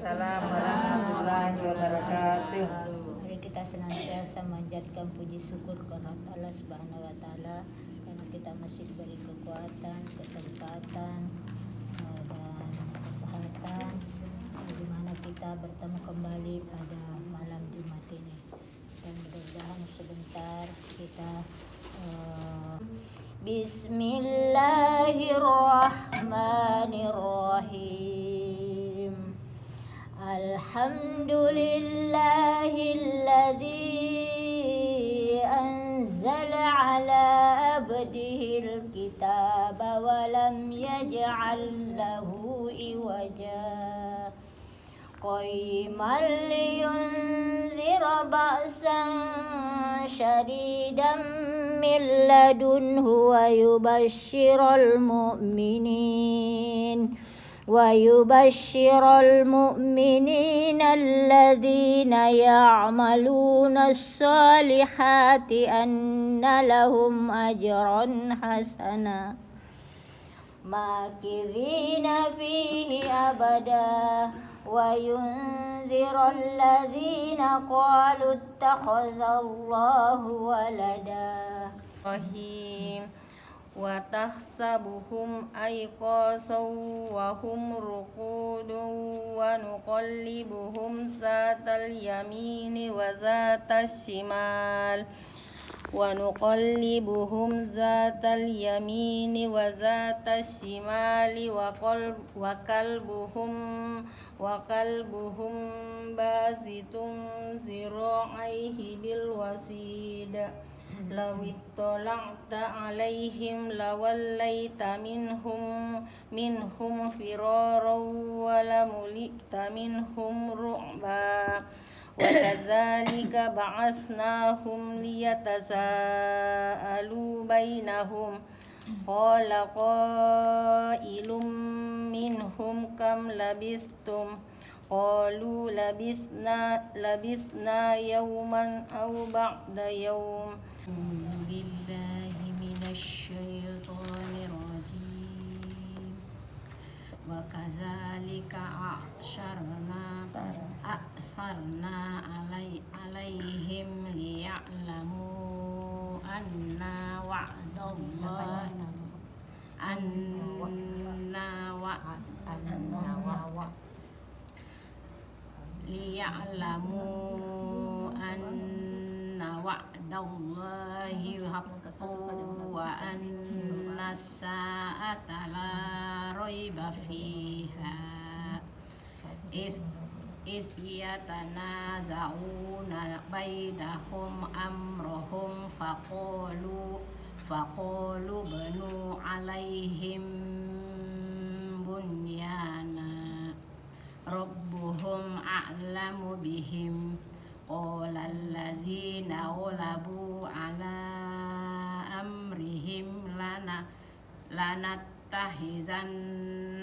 Waalaikumsalam warahmatullahi wabarakatuh. Mari kita senantiasa manjatkan puji syukur kepada Allah Subhanahu wa taala karena kita masih diberi kekuatan, kesempatan dan kesehatan di mana kita bertemu kembali pada malam Jumat ini. Dan mudah-mudahan sebentar kita Bismillahirrahmanirrahim. Alhamdulillahilladzi anzala ala abdihil kitaba wa lam yaj'al lahu iwaja qayyiman liyunzira ba'san syadidan min ladunhu wa yubashshiral mu'minin الذين يعملون الصالحات أن لهم أجرا حسنا ماكثين فيه أبدا وينذر الذين قالوا اتخذ الله ولدا. وتحسبهم أيقاظا وهم رقود ونقلبهم ذات اليمين وذات الشمال وكلبهم باسط ذراعيه بالوسيد لو اطلعت عليهم لوليت منهم فرارا ولملئت منهم رعبا وكذلك بعثناهم ليتساءلوا بينهم قال قائل منهم كم لبثتم قالوا لبثنا يوما أو بعد يوم. بالله من الشيطان الرجيم. وكذلك أعثرنا عليهم ليعلموا أن وعد الله حق وأن الساعة لا ريب فيها إذ يتنازعون بينهم أمرهم فقالوا بنوا عليهم بنيانا ربهم أعلم بهم قال الذين غلبوا على أمرهم لنتخذن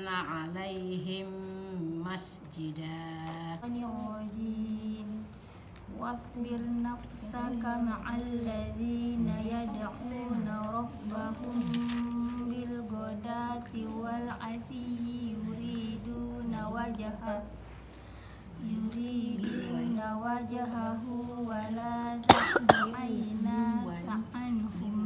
عليهم مسجدا. واصبر نفسك مع الذين يدعون ربهم بالغداة والعشي يريدون وجهه ولا تعد عيناك عنهم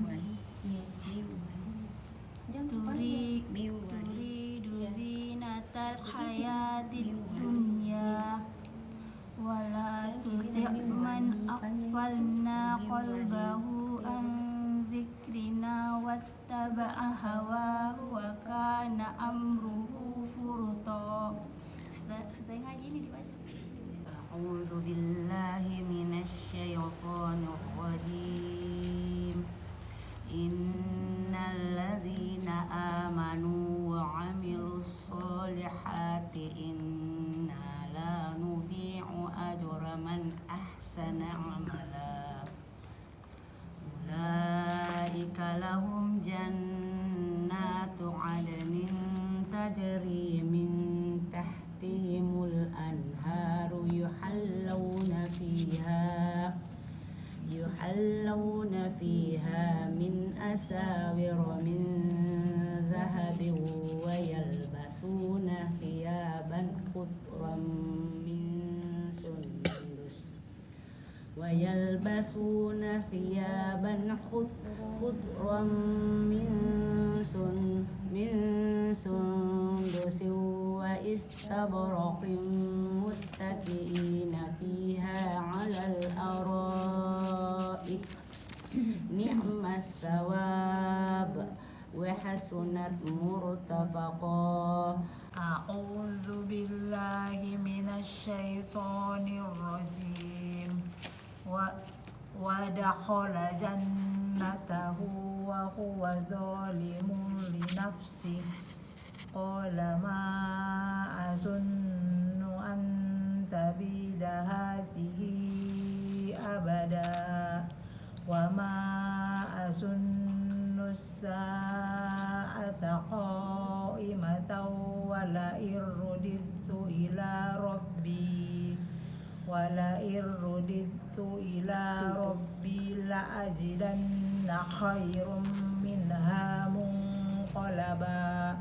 تريد زينة الحياة الدنيا ولا تطع من أغفلنا قلبه عن ذكرنا واتبع هواه وكان أمره فرطا. أعوذ بالله من الشيطان الرجيم. إن الذين آمنوا وعملوا الصالحات إنا لا نضيع أجر من أحسن عملا أولئك لهم جنات عدن تجري من تحتهم الأنهار يحلون فيها من أساور من ذهب ويلبسون ثيابا خضرا ويلبسون ثيابا خضرا من سندس وإستبرق متكئين فيها على الأرائك نعم الثواب وحسنت مرتفقا. أعوذ بالله من الشيطان الرجيم. ودخل جنته وهو ظالم لنفسه قال ما أظن أن تبيد هذه أبدا وما أظن الساعة قائمة ولئن رددت إلى ربي لأجدن خيرا منها منقلبا.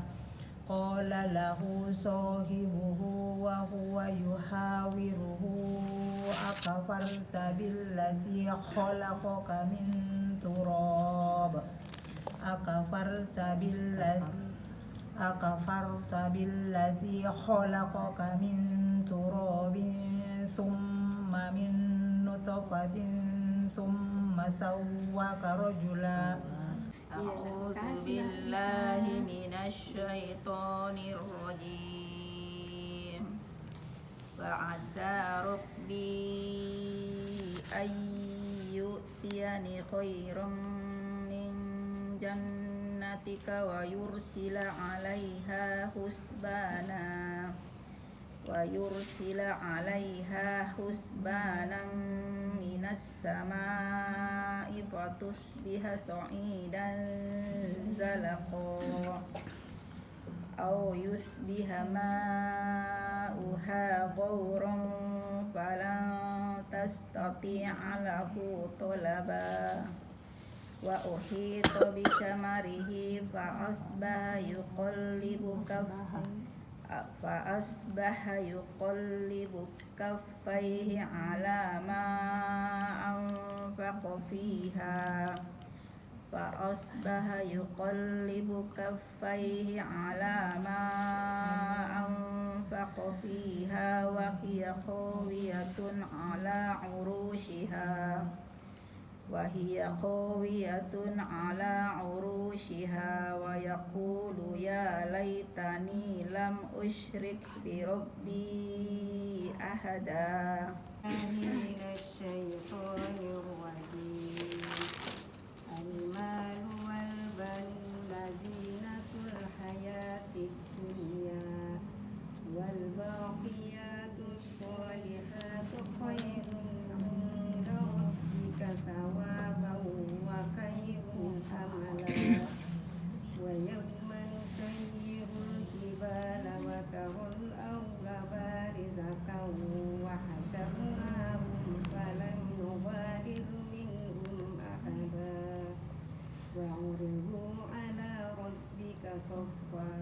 قال له صاحبه وهو يحاوره أكفرت بالذي خلقك من تراب ثم من نطفة ثم سواك رجلا. أعوذ بالله من الشيطان الرجيم. وعسى ربي أن يؤتيني خيرا من جنتك ويرسل عليها حسبانا من السماء فتصبح صعيدا زلقا أو يصبح ماؤها غورا فلن تستطيع له طلبا. وأحيط بثمره فأصبح يقلب كفيه على ما أنفق فيها وهي خاوية على عروشها ويقول يا ليتني لم أشرك بربي أحدا. من الشيطان الرجيم. المال والبنون زينة الحياة الدنيا والباقيات الصالحات خير عند ربك ثوابا وخير أملا. ويوم نسير الجبال وترى الأرض بارزة وحشرناهم فلم نغادر منهم أحدا وعرضوا على ربك صفا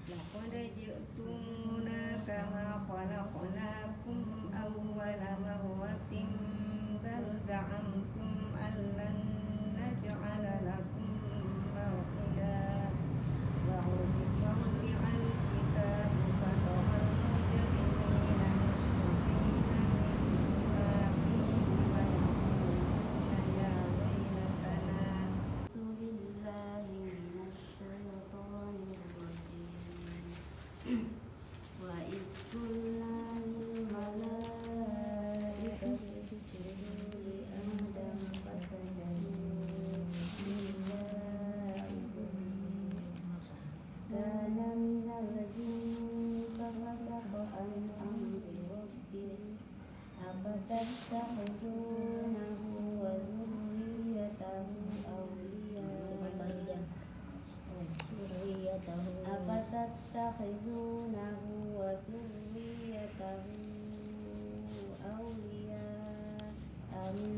لقد جئتمونا كما خلقناكم أول مرة بل زعمتم أن لن نجعل لكم موعدا. ووضع الكتاب فترى المجرمين مشفقين مما فيه ويقولون يا ويلتنا. أعوذ بالله من الشيطان الرجيم. وإذ قلنا للملائكة اسجدوا لآدم فسجدوا إلا إبليس كان من الجن ففسق عن أمر ربه أفتتخذونه وذريته أولياء من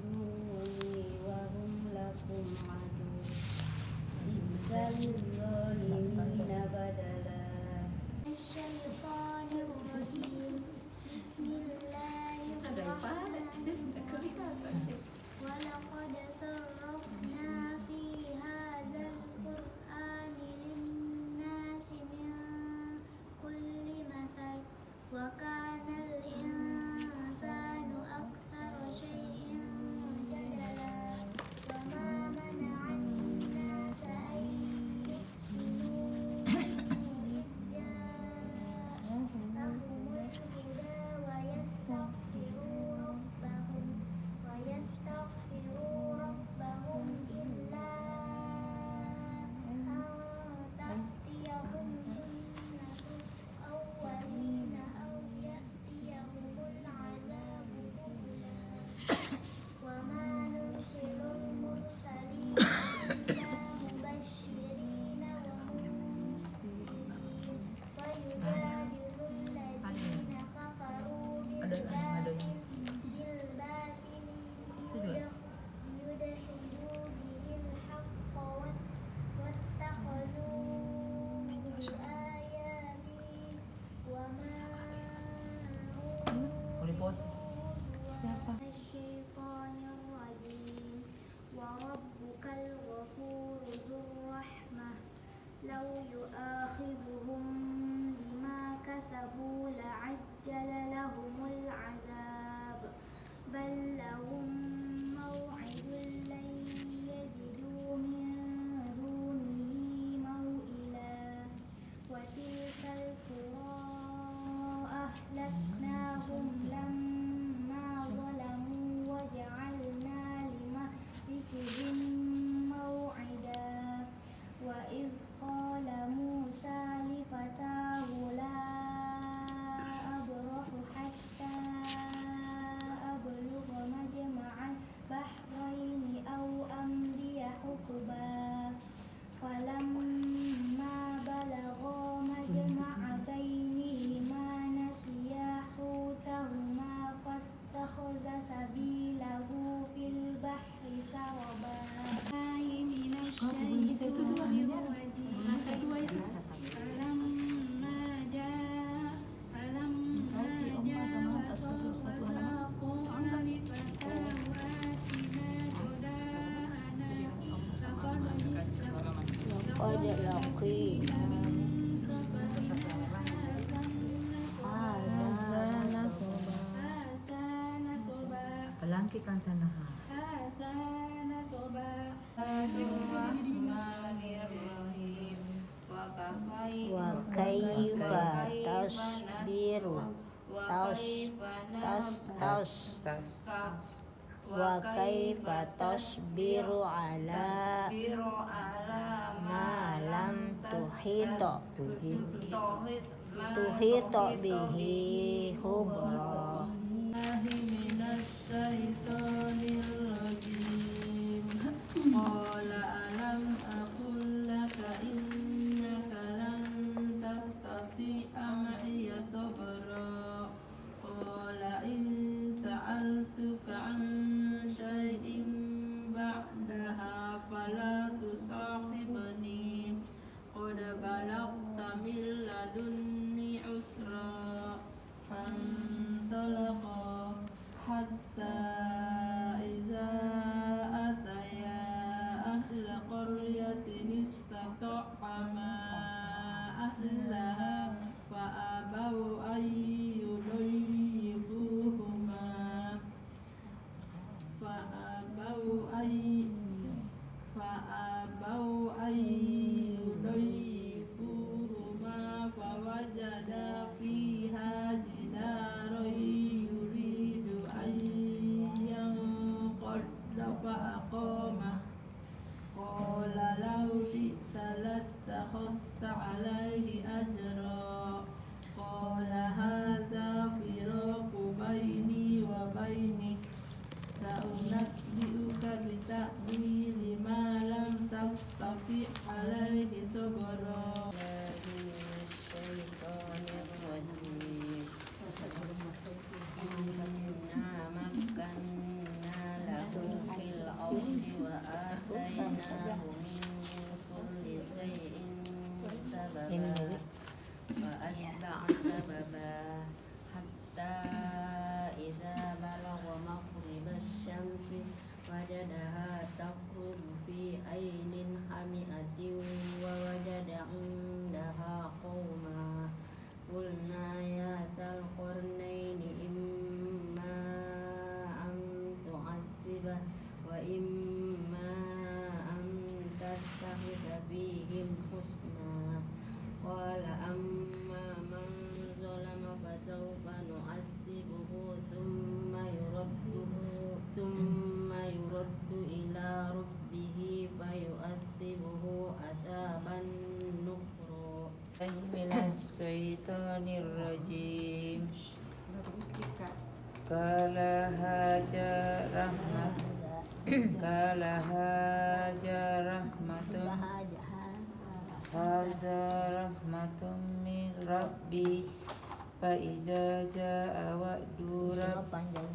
دوني وهم لكم عدو بئس للظالمين بدلا. الشيطان الرجيم. بسم الله الرحمن adanya. بالباطل Itu juga. ليدحضوا به الحق واتخذوا آياتي وما Polipot. الشيطان الرجيم وربك الغفور ذو الرحمة لو يؤاخذهم بما كسبوا لعجل لهم العذاب بل لهم موعد لن يجدوا من دونه موئلا وتلك القرى أهلكناهم لما ظلموا وجعلنا لمهلكهم موعدا وإذ قال موسى لفتاه لا أبرح حتى أبلغ مجمع البحرين أو أمضي حقبا فلما بلغا مجمع بينهما نسيا حوتهما فاتخذ سبيله في البحر سربا من الشيطان الرجيم Qad laqina Palangkitan tanaha. Bismillahirrahmanirrahim. wa kaifa tasbiru wa kaifa tasbiru ala ma lam tuhita bihi hubra. قال ألم أقل لك إنك لن تستطيع معي صبرا قال إن سألتك عن شيء بعدها فلا تصاحبني قد بلغت من لدني عذرا فانطلقا حتى إذا أتيا أهل قرية استطعما أهلها فأبوا أن يضيفوهما فوجدا فيها جدارا يريد أن ينقض فأقامه قال لو شئت لاتخذت عليه أجرا قال هذا فراق بيني وبينك سأنبئك بتأويل ما لم تستطع عليه صبرا إنا مكنا له في الأرض وآتيناه من كل شيء سببا فأتبع سببا حتى إذا بلغ مغرب الشمس وجدها تغرب في عين حمئة ووجد عندها قوما قلنا يا ذا القرنين إما أن تعذب وإما أن تتخذ فيهم حسنا قال أما من ظلم فسوف نعذبه ثم يرد إلى ربه فيعذبه عذابا نكرا من الشيطان الرجيم قال هذا رحمة من ربي فإذا جاء وعد panjang.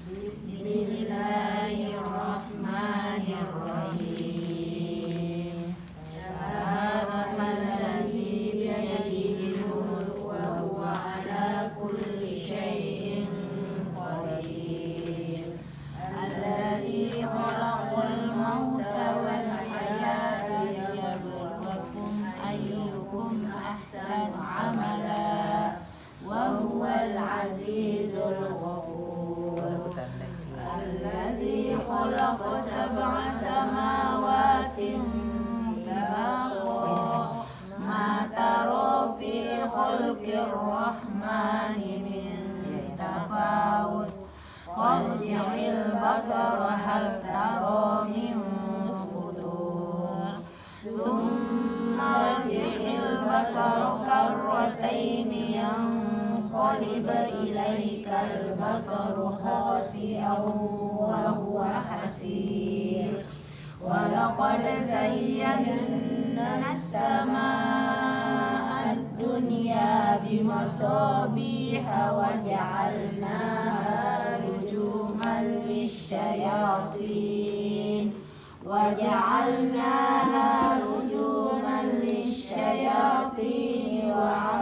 Bismillahirrahmanirrahim. Tabarakalladzi biyadihil mulku wa huwa ala kulli syai'in qadir. Alladzi khalaqal mauta wal hayata liyabluwakum ayyukum ahsanu amala wa huwal azizul ghafur. Alladzi khalaqa sab'a samawati tibaqa ma tara fi khalqir rahmani min tafawut farji'il basara hal tara min futur thumma rji'il basara karrataini yanqalib ilaikal basaru khasi'an wa huwa hasir wa laqad zayyana as-samaa'a ad-dunya bimasabiha wa ja'alnaha rujuman lisyayatin wa